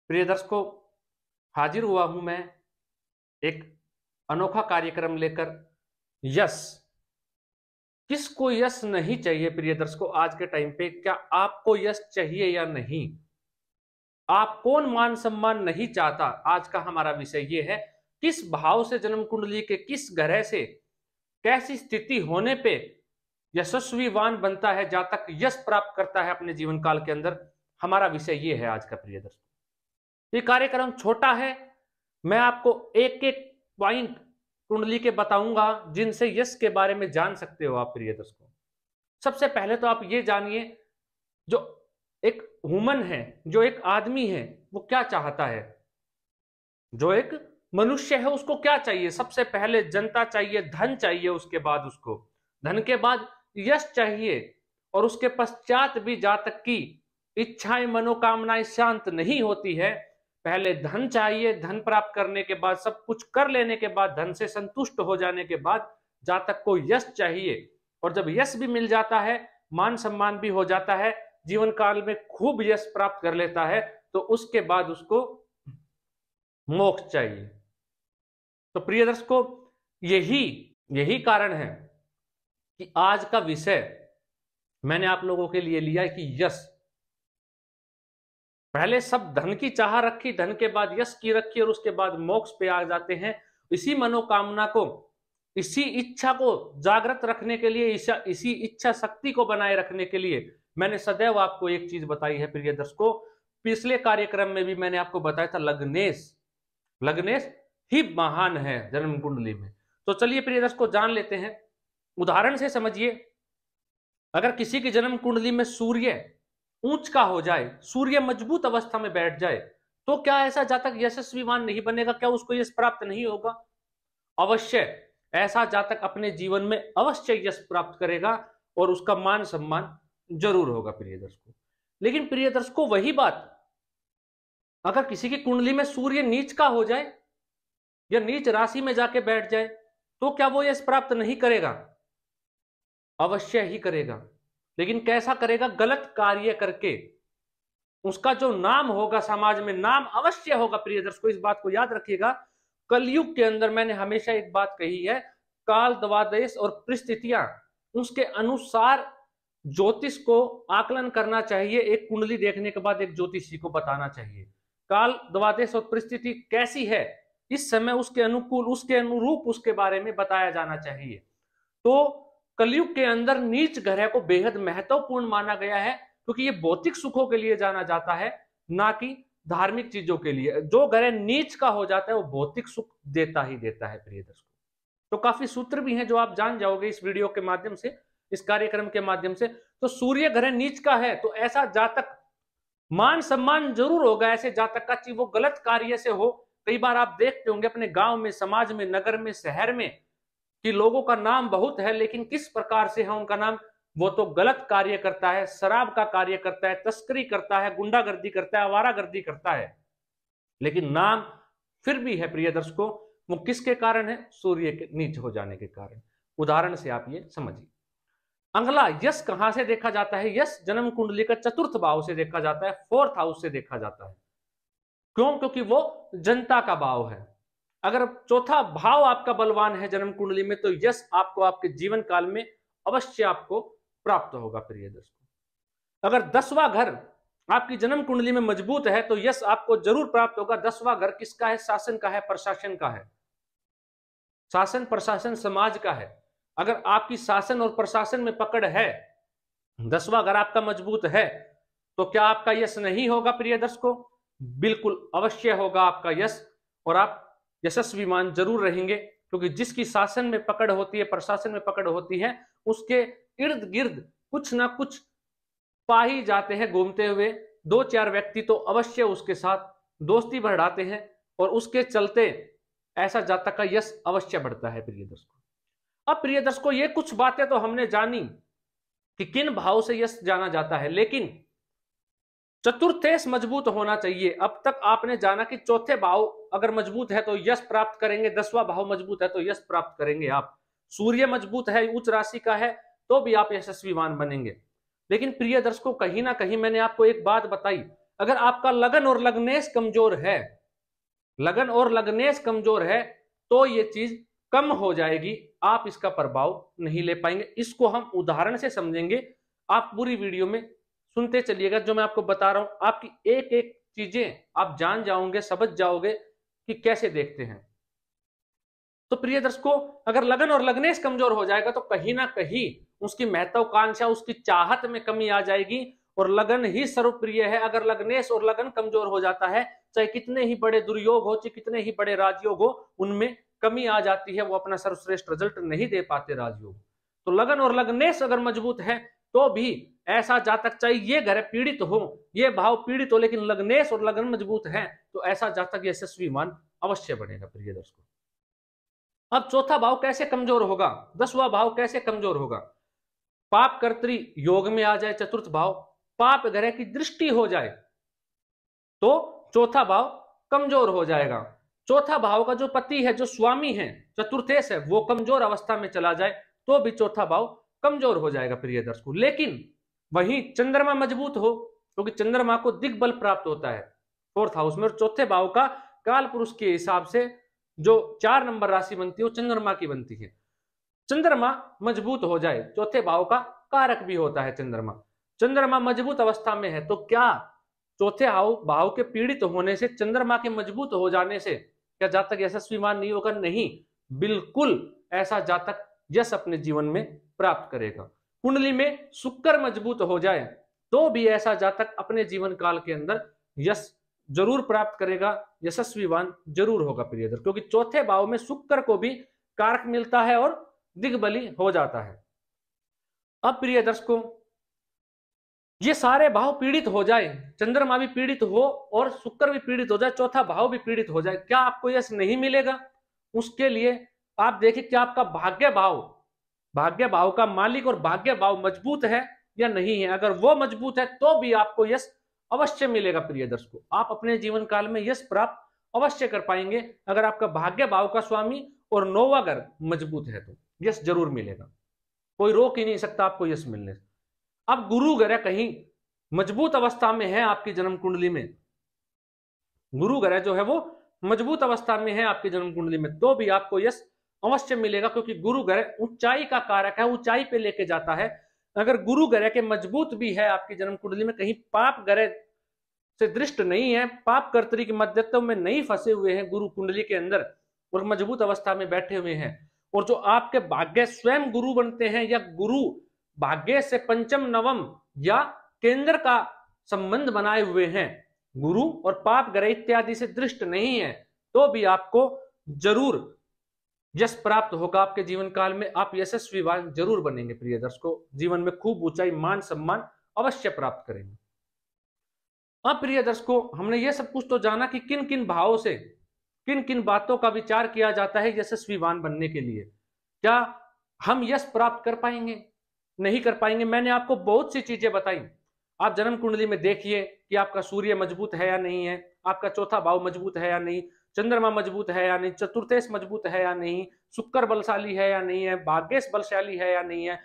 प्रिय दर्शकों, हाजिर हुआ हूं मैं एक अनोखा कार्यक्रम लेकर। यश, किसको यश नहीं चाहिए? प्रिय दर्शकों, आज के टाइम पे क्या आपको यश चाहिए या नहीं? आप कौन मान सम्मान नहीं चाहता? आज का हमारा विषय ये है, किस भाव से जन्म कुंडली के किस ग्रह से कैसी स्थिति होने पे यशस्वीवान बनता है, जातक यश प्राप्त करता है अपने जीवन काल के अंदर। हमारा विषय ये है आज का। प्रिय दर्शकों, ये कार्यक्रम छोटा है, मैं आपको एक एक पॉइंट कुंडली के बताऊंगा जिनसे यश के बारे में जान सकते हो आप। प्रिय दर्शकों, सबसे पहले तो आप ये जानिए, जो एक ह्यूमन है, जो एक आदमी है, वो क्या चाहता है। जो एक मनुष्य है उसको क्या चाहिए? सबसे पहले जनता चाहिए, धन चाहिए, उसके बाद उसको धन के बाद यश चाहिए, और उसके पश्चात भी जातक की इच्छाएं मनोकामनाएं शांत नहीं होती है। पहले धन चाहिए, धन प्राप्त करने के बाद, सब कुछ कर लेने के बाद, धन से संतुष्ट हो जाने के बाद जातक को यश चाहिए। और जब यश भी मिल जाता है, मान सम्मान भी हो जाता है, जीवन काल में खूब यश प्राप्त कर लेता है, तो उसके बाद उसको मोक्ष चाहिए। तो प्रिय दर्शकों, यही यही कारण है कि आज का विषय मैंने आप लोगों के लिए लिया है कि यश। पहले सब धन की चाह रखी, धन के बाद यश की रखी, और उसके बाद मोक्ष पे आ जाते हैं। इसी मनोकामना को, इसी इच्छा को जागृत रखने के लिए, इसी इच्छा शक्ति को बनाए रखने के लिए मैंने सदैव आपको एक चीज बताई है। प्रिय दर्शकों, पिछले कार्यक्रम में भी मैंने आपको बताया था, लग्नेश लग्नेश ही महान है जन्म कुंडली में। तो चलिए प्रिय दर्शकों, जान लेते हैं। उदाहरण से समझिए, अगर किसी की जन्म कुंडली में सूर्य ऊंच का हो जाए, सूर्य मजबूत अवस्था में बैठ जाए, तो क्या ऐसा जातक यशस्वीवान नहीं बनेगा? क्या उसको यश प्राप्त नहीं होगा? अवश्य ऐसा जातक अपने जीवन में अवश्य यश प्राप्त करेगा, और उसका मान सम्मान जरूर होगा। प्रिय दर्शकों, लेकिन प्रिय दर्शकों, वही बात अगर किसी की कुंडली में सूर्य नीच का हो जाए या नीच राशि में जाके बैठ जाए, तो क्या वो यश प्राप्त नहीं करेगा? अवश्य ही करेगा। लेकिन कैसा करेगा? गलत कार्य करके। उसका जो नाम होगा समाज में, नाम अवश्य होगा। प्रिय दर्शकों, इस बात को याद रखिएगा। कलयुग के अंदर मैंने हमेशा एक बात कही है, काल द्वादश और परिस्थितियां, उसके अनुसार ज्योतिष को आकलन करना चाहिए। एक कुंडली देखने के बाद एक ज्योतिषी को बताना चाहिए काल द्वादश और परिस्थिति कैसी है, इस समय उसके अनुकूल, उसके अनुरूप उसके बारे में बताया जाना चाहिए। तो कलयुग के अंदर नीच ग्रह को बेहद महत्वपूर्ण माना गया है, क्योंकि ये भौतिक सुखों के लिए जाना जाता है, ना कि धार्मिक चीजों के लिए। जो ग्रह नीच का हो जाता है वो भौतिक सुख देता ही देता है। प्रिय दर्शकों, तो काफी सूत्र भी हैं जो आप जान जाओगे इस वीडियो के माध्यम से, इस कार्यक्रम के माध्यम से। तो सूर्य ग्रह नीच का है तो ऐसा जातक मान सम्मान जरूर होगा। ऐसे जातक का, चाहे वो गलत कार्य से हो। कई बार आप देखते होंगे अपने गांव में, समाज में, नगर में, शहर में, कि लोगों का नाम बहुत है, लेकिन किस प्रकार से है उनका नाम? वो तो गलत कार्य करता है, शराब का कार्य करता है, तस्करी करता है, गुंडागर्दी करता है, आवारागर्दी करता है, लेकिन नाम फिर भी है। प्रिय दर्शकों, वो किसके कारण है? सूर्य के नीच हो जाने के कारण। उदाहरण से आप ये समझिए। अगला, यश कहां से देखा जाता है? यश जन्म कुंडली का चतुर्थ भाव से देखा जाता है, फोर्थ हाउस से देखा जाता है। क्यों? क्योंकि वो जनता का भाव है। अगर चौथा भाव आपका बलवान है जन्म कुंडली में, तो यश आपको आपके जीवन काल में अवश्य आपको प्राप्त होगा। प्रिय दोस्तों, अगर 10वां घर आपकी जन्म कुंडली में मजबूत है, तो यश आपको जरूर प्राप्त होगा। 10वां घर किसका है? शासन का है, प्रशासन का है। शासन प्रशासन समाज का है। अगर आपकी शासन और प्रशासन में पकड़ है, 10वां घर आपका मजबूत है, तो क्या आपका यश नहीं होगा? प्रिय दर्शकों, बिल्कुल अवश्य होगा आपका यश, और आप यशस्वीमान जरूर रहेंगे। क्योंकि जिसकी शासन में पकड़ होती है, प्रशासन में पकड़ होती है, उसके इर्द गिर्द कुछ ना कुछ पा ही जाते हैं घूमते हुए। 2-4 व्यक्ति तो अवश्य उसके साथ दोस्ती बढ़ाते हैं, और उसके चलते ऐसा जातक का यश अवश्य बढ़ता है। प्रिय दर्शकों, अब प्रिय दर्शकों, ये कुछ बातें तो हमने जानी कि किन भाव से यश जाना जाता है, लेकिन चतुर्थेश मजबूत होना चाहिए। अब तक आपने जाना कि चौथे भाव अगर मजबूत है तो यश प्राप्त करेंगे, 10वां भाव मजबूत है तो यश प्राप्त करेंगे आप। सूर्य मजबूत है, उच्च राशि का है, तो भी आप यशस्वीवान बनेंगे। लेकिन प्रिय दर्शकों, कहीं ना कहीं मैंने आपको एक बात बताई, अगर आपका लगन और लग्नेश कमजोर है, लगन और लग्नेश कमजोर है, तो ये चीज कम हो जाएगी, आप इसका प्रभाव नहीं ले पाएंगे। इसको हम उदाहरण से समझेंगे, आप पूरी वीडियो में सुनते चलिएगा। जो मैं आपको बता रहा हूं, आपकी एक एक चीजें आप जान जाओगे, समझ जाओगे कि कैसे देखते हैं। तो प्रिय दर्शकों, अगर लगन और लग्नेश कमजोर हो जाएगा तो कहीं ना कहीं उसकी महत्वाकांक्षा, उसकी चाहत में कमी आ जाएगी, और लगन ही सर्वप्रिय है। अगर लग्नेश और लगन कमजोर हो जाता है, चाहे कितने ही बड़े दुर्योग हो, चाहे कितने ही बड़े राजयोग हो, उनमें कमी आ जाती है, वो अपना सर्वश्रेष्ठ रिजल्ट नहीं दे पाते राजयोग। तो लगन और लग्नेश अगर मजबूत है तो भी ऐसा जातक, चाहे ये ग्रह पीड़ित हो, ये भाव पीड़ित हो, लेकिन लग्नेश और लगन मजबूत है, तो ऐसा जातक यशस्वीमान अवश्य बनेगा प्रिय दर्शकों। अब चौथा भाव कैसे कमजोर होगा, 10वां भाव कैसे कमजोर होगा? पाप कर्तरी योग में आ जाए चतुर्थ भाव, पाप ग्रह की दृष्टि हो जाए, तो चौथा भाव कमजोर हो जाएगा। चौथा भाव का जो पति है, जो स्वामी है, चतुर्थेश है, वो कमजोर अवस्था में चला जाए तो भी चौथा भाव कमजोर हो जाएगा प्रिय दर्शकों। लेकिन वहीं चंद्रमा मजबूत हो, क्योंकि चंद्रमा को दिग्बल प्राप्त होता है फोर्थ हाउस में, और चौथे भाव का काल पुरुष के हिसाब से जो 4 नंबर राशि बनती है वो चंद्रमा की बनती है। चंद्रमा मजबूत हो जाए, चौथे भाव का कारक भी होता है चंद्रमा, चंद्रमा मजबूत अवस्था में है, तो क्या चौथे भाव के पीड़ित होने से, चंद्रमा के मजबूत हो जाने से क्या जातक यशस्वीमान नहीं होगा? नहीं, बिल्कुल ऐसा जातक यश अपने जीवन में प्राप्त करेगा। कुंडली में शुक्र मजबूत हो जाए तो भी ऐसा जातक अपने जीवन काल के अंदर यश जरूर प्राप्त करेगा, यशस्वीवान जरूर होगा प्रिय दर्शक, क्योंकि चौथे भाव में शुक्र को भी कारक मिलता है और दिग्बली हो जाता है। अब प्रिय दर्शकों, ये सारे भाव पीड़ित हो जाए, चंद्रमा भी पीड़ित हो और शुक्र भी पीड़ित हो जाए, चौथा भाव भी पीड़ित हो जाए, क्या आपको यश नहीं मिलेगा? उसके लिए आप देखिए कि आपका भाग्य भाव का मालिक और भाग्य भाव मजबूत है या नहीं है। अगर वो मजबूत है तो भी आपको यश अवश्य मिलेगा प्रिय दर्शकों, आप अपने जीवन काल में यश प्राप्त अवश्य कर पाएंगे। अगर आपका भाग्य भाव का स्वामी और नौवा घर मजबूत है तो यश जरूर मिलेगा, कोई रोक ही नहीं सकता आपको यश मिलने से। अब गुरु ग्रह कहीं मजबूत अवस्था में है आपकी जन्म कुंडली में, गुरु ग्रह जो है वो मजबूत अवस्था में है आपकी जन्म कुंडली में, तो भी आपको यश अवश्य मिलेगा, क्योंकि गुरु ग्रह ऊंचाई का कारक है, ऊंचाई पे लेके जाता है। अगर गुरु ग्रह के मजबूत भी है आपकी जन्म कुंडली में, कहीं पाप ग्रह से दृष्ट नहीं है, पाप कर्तरी के मध्यत्व में नहीं फंसे हुए हैं गुरु कुंडली के अंदर और मजबूत अवस्था में बैठे हुए हैं, और जो आपके भाग्य स्वयं गुरु बनते हैं, या गुरु भाग्य से पंचम नवम या केंद्र का संबंध बनाए हुए हैं, गुरु और पाप ग्रह इत्यादि से दृष्ट नहीं है, तो भी आपको जरूर यश प्राप्त होगा आपके जीवन काल में, आप यशस्वीवान जरूर बनेंगे प्रिय दर्शकों, जीवन में खूब ऊंचाई, मान सम्मान अवश्य प्राप्त करेंगे। अब प्रिय दर्शकों, हमने ये सब कुछ तो जाना कि किन किन भावों से किन किन बातों का विचार किया जाता है यशस्वीवान बनने के लिए। क्या हम यश प्राप्त कर पाएंगे? नहीं कर पाएंगे। मैंने आपको बहुत सी चीजें बताई, आप जन्म कुंडली में देखिए कि आपका सूर्य मजबूत है या नहीं है, आपका चौथा भाव मजबूत है या नहीं, चंद्रमा मजबूत है या नहीं, चतुर्थेश मजबूत है या नहीं, शुक्र बलशाली है या नहीं है, भाग्येश बलशाली है या नहीं है,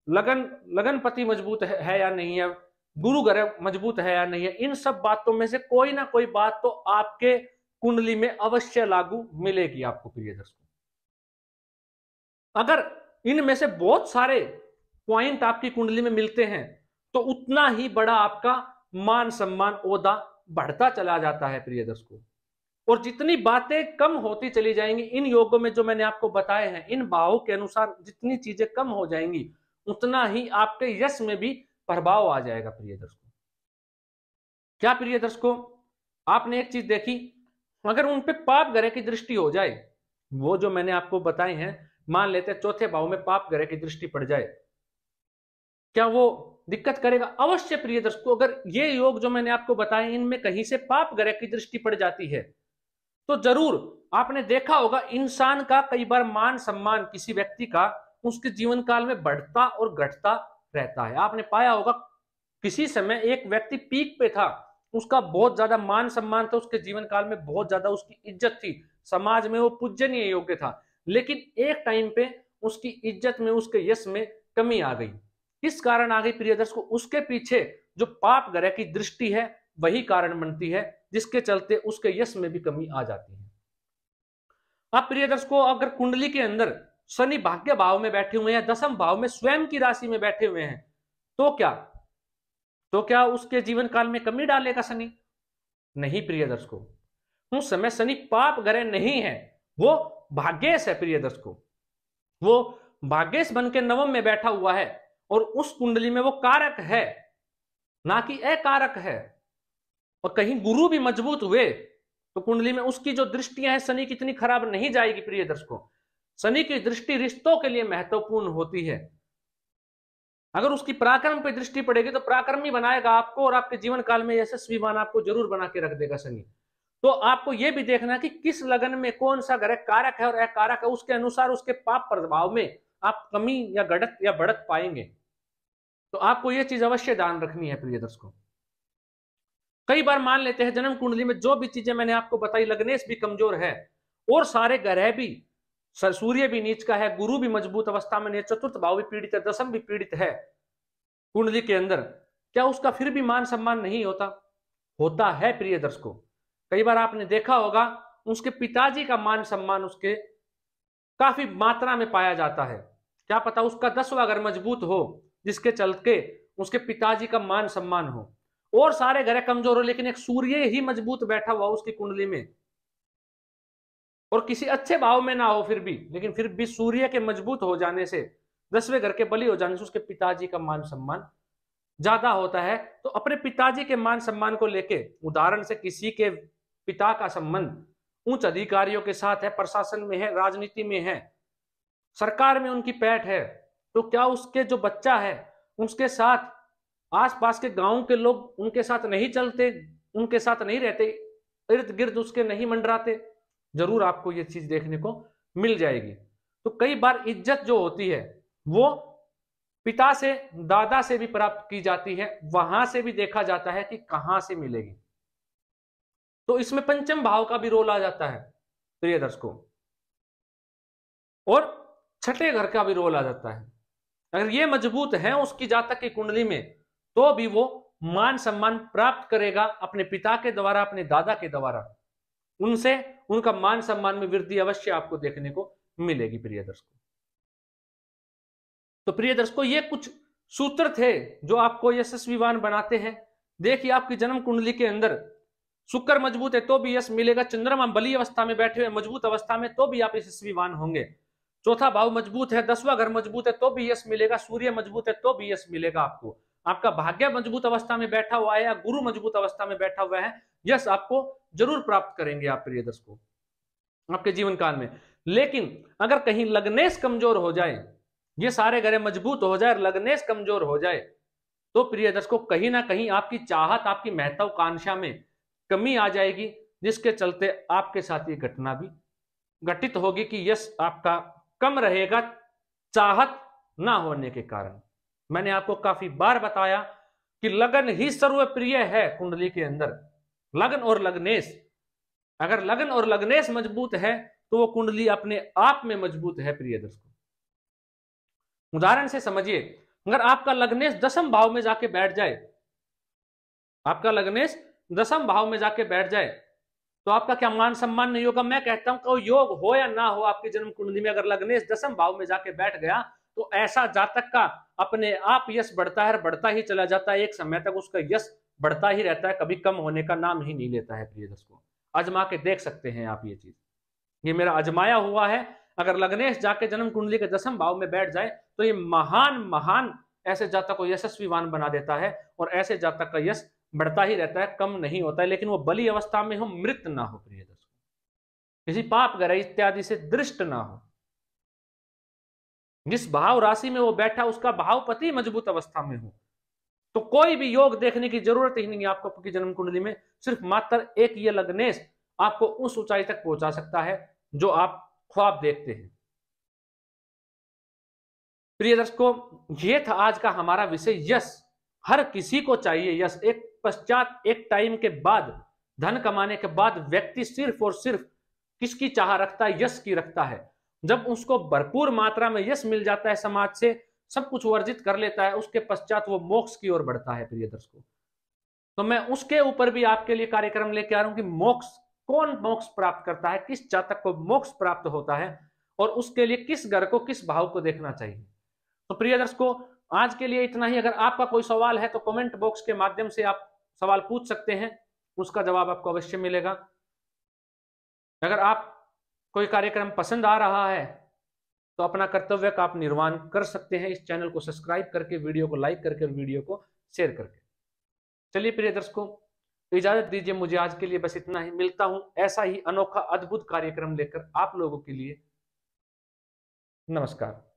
लगनपति मजबूत है या नहीं है, गुरु ग्रह मजबूत है या नहीं है। इन सब बातों में से कोई ना कोई बात तो आपके कुंडली में अवश्य लागू मिलेगी आपको प्रिय दर्शकों। अगर इनमें से बहुत सारे पॉइंट आपकी कुंडली में मिलते हैं तो उतना ही बड़ा आपका मान सम्मान ओहदा बढ़ता चला जाता है प्रिय दर्शकों, और जितनी बातें कम होती चली जाएंगी इन योगों में जो मैंने आपको बताए हैं, इन भावों के अनुसार जितनी चीजें कम हो जाएंगी उतना ही आपके यश में भी प्रभाव आ जाएगा प्रिय दर्शकों। क्या प्रिय दर्शकों, आपने एक चीज देखी, अगर उन पे पाप ग्रह की दृष्टि हो जाए, वो जो मैंने आपको बताए हैं, मान लेते हैं चौथे भाव में पाप ग्रह की दृष्टि पड़ जाए, क्या वो दिक्कत करेगा? अवश्य प्रिय दर्शकों, अगर ये योग जो मैंने आपको बताए इनमें कहीं से पाप ग्रह की दृष्टि पड़ जाती है तो जरूर आपने देखा होगा इंसान का कई बार मान सम्मान किसी व्यक्ति का उसके जीवन काल में बढ़ता और घटता रहता है। आपने पाया होगा किसी समय एक व्यक्ति पीक पे था, उसका बहुत ज्यादा मान सम्मान था, उसके जीवन काल में बहुत ज्यादा उसकी इज्जत थी, समाज में वो पूजनीय योग्य था, लेकिन एक टाइम पे उसकी इज्जत में, उसके यश में कमी आ गई। किस कारण आ गई प्रिय दर्शकों? उसके पीछे जो पाप ग्रह की दृष्टि है वही कारण बनती है, जिसके चलते उसके यश में भी कमी आ जाती है। अब प्रिय दर्शकों, अगर कुंडली के अंदर शनि भाग्य भाव में बैठे हुए हैं, दसम भाव में स्वयं की राशि में बैठे हुए हैं, तो क्या उसके जीवन काल में कमी डालेगा शनि? नहीं प्रिय दर्शकों, उस समय शनि पाप ग्रह नहीं है, वो भाग्येश है प्रिय दर्शकों। वो भाग्येश बन के नवम में बैठा हुआ है और उस कुंडली में वो कारक है, ना कि अकारक है। और कहीं गुरु भी मजबूत हुए तो कुंडली में उसकी जो दृष्टियां हैं शनि की इतनी खराब नहीं जाएगी प्रिय दर्शकों। शनि की दृष्टि रिश्तों के लिए महत्वपूर्ण होती है। अगर उसकी पराक्रम पे दृष्टि पड़ेगी तो पराक्रमी बनाएगा आपको और आपके जीवन काल में यशस्वीवान आपको जरूर बना के रख देगा शनि। तो आपको यह भी देखना कि किस लगन में कौन सा ग्रह कारक है और अकारक है, उसके अनुसार उसके पाप प्रभाव में आप कमी या घटत या बढ़त पाएंगे। तो आपको यह चीज अवश्य ध्यान रखनी है प्रिय दर्शकों। कई बार मान लेते हैं जन्म कुंडली में जो भी चीजें मैंने आपको बताई, लग्नेश भी कमजोर है और सारे ग्रह भी, सूर्य भी नीच का है, गुरु भी मजबूत अवस्था में नहीं, चतुर्थ भाव भी पीड़ित है, दसम भी पीड़ित है कुंडली के अंदर, क्या उसका फिर भी मान सम्मान नहीं होता? होता है प्रिय दर्शकों। कई बार आपने देखा होगा उसके पिताजी का मान सम्मान उसके काफी मात्रा में पाया जाता है। क्या पता उसका 10वां घर मजबूत हो जिसके चलते उसके पिताजी का मान सम्मान हो, और सारे ग्रह कमजोर हो लेकिन एक सूर्य ही मजबूत बैठा हुआ उसकी कुंडली में और किसी अच्छे भाव में ना हो फिर भी, लेकिन फिर भी सूर्य के मजबूत हो जाने से, 10वें घर के बली हो जाने से उसके पिताजी का मान सम्मान ज्यादा होता है। तो अपने पिताजी के मान सम्मान को लेके, उदाहरण से किसी के पिता का संबंध उच्च अधिकारियों के साथ है, प्रशासन में है, राजनीति में है, सरकार में उनकी पैठ है, तो क्या उसके जो बच्चा है उसके साथ आसपास के गांव के लोग उनके साथ नहीं चलते, उनके साथ नहीं रहते, इर्द गिर्द उसके नहीं मंडराते? जरूर आपको ये चीज देखने को मिल जाएगी। तो कई बार इज्जत जो होती है वो पिता से, दादा से भी प्राप्त की जाती है, वहां से भी देखा जाता है कि कहां से मिलेगी। तो इसमें पंचम भाव का भी रोल आ जाता है प्रिय दर्शकों, और छठे घर का भी रोल आ जाता है। अगर ये मजबूत है उसकी जातक की कुंडली में तो भी वो मान सम्मान प्राप्त करेगा अपने पिता के द्वारा, अपने दादा के द्वारा, उनसे उनका मान सम्मान में वृद्धि अवश्य आपको देखने को मिलेगी प्रिय दर्शकों। तो प्रिय दर्शकों, ये कुछ सूत्र थे जो आपको यशस्वीवान बनाते हैं। देखिए आपकी जन्म कुंडली के अंदर शुक्र मजबूत है तो भी यश मिलेगा, चंद्रमा बली अवस्था में बैठे हुए मजबूत अवस्था में तो भी आप यशस्वीवान होंगे, चौथा भाव मजबूत है, 10वां घर मजबूत है तो भी यश मिलेगा, सूर्य मजबूत है तो भी यश मिलेगा आपको, आपका भाग्य मजबूत अवस्था में बैठा हुआ है या गुरु मजबूत अवस्था में बैठा हुआ है, यश आपको जरूर प्राप्त करेंगे आप प्रिय दर्शकों आपके जीवन काल में। लेकिन अगर कहीं लग्नेश कमजोर हो जाए, ये सारे ग्रह मजबूत हो जाए, लग्नेश कमजोर हो जाए, तो प्रिय दर्शकों कहीं ना कहीं आपकी चाहत, आपकी महत्वाकांक्षा में कमी आ जाएगी, जिसके चलते आपके साथ ये घटना भी घटित होगी कि यश आपका कम रहेगा चाहत ना होने के कारण। मैंने आपको काफी बार बताया कि लगन ही सर्वप्रिय है कुंडली के अंदर, लगन और लग्नेश। अगर लगन और लग्नेश मजबूत है तो वो कुंडली अपने आप में मजबूत है प्रिय दर्शकों। उदाहरण से समझिए, अगर आपका लग्नेश 10वें भाव में जाके बैठ जाए, आपका लग्नेश 10वें भाव में जाके बैठ जाए तो आपका क्या मान सम्मान नहीं होगा? मैं कहता हूं कोई योग हो या ना हो आपकी जन्म कुंडली में, अगर लग्नेश 10वें भाव में जाके बैठ गया तो ऐसा जातक का अपने आप यश बढ़ता है, बढ़ता ही चला जाता है, एक समय तक उसका यश बढ़ता ही रहता है, कभी कम होने का नाम ही नहीं लेता है प्रिय दर्शकों। आजमा के देख सकते हैं आप ये चीज, ये मेरा आजमाया हुआ है। अगर लग्नेश जाके जन्म कुंडली के 10वें भाव में बैठ जाए तो ये महान महान ऐसे जातक को यशस्वीवान बना देता है और ऐसे जातक का यश बढ़ता ही रहता है, कम नहीं होता है, लेकिन वो बली अवस्था में हो, मृत ना हो प्रिय दर्शकों, किसी पाप ग्रह इत्यादि से दृष्ट ना हो। जिस भाव राशि में वो बैठा उसका भावपति मजबूत अवस्था में हो, तो कोई भी योग देखने की जरूरत ही नहीं है आपको आपकी जन्म कुंडली में। सिर्फ मात्र एक ये लग्नेश आपको उस ऊंचाई तक पहुंचा सकता है जो आप ख्वाब देखते हैं। प्रिय दर्शकों, ये था आज का हमारा विषय, यश। हर किसी को चाहिए यश। एक पश्चात एक टाइम के बाद, धन कमाने के बाद व्यक्ति सिर्फ और सिर्फ किसकी चाह रखता है? यश की रखता है। जब उसको भरपूर मात्रा में यश मिल जाता है, समाज से सब कुछ वर्जित कर लेता है, उसके पश्चात वो मोक्ष की ओर बढ़ता है प्रिय दर्शकों। तो मैं उसके ऊपर भी आपके लिए कार्यक्रम लेके आ रहा हूं कि मोक्ष, कौन मोक्ष प्राप्त करता है, किस जातक को मोक्ष प्राप्त होता है, और उसके लिए किस ग्रह को, किस भाव को देखना चाहिए। तो प्रिय दर्शकों, आज के लिए इतना ही। अगर आपका कोई सवाल है तो कमेंट बॉक्स के माध्यम से आप सवाल पूछ सकते हैं, उसका जवाब आपको अवश्य मिलेगा। अगर आप कोई कार्यक्रम पसंद आ रहा है तो अपना कर्तव्य का आप निर्वहन कर सकते हैं, इस चैनल को सब्सक्राइब करके, वीडियो को लाइक करके और वीडियो को शेयर करके। चलिए प्रिय दर्शकों, इजाजत दीजिए मुझे आज के लिए, बस इतना ही। मिलता हूं ऐसा ही अनोखा अद्भुत कार्यक्रम लेकर आप लोगों के लिए। नमस्कार।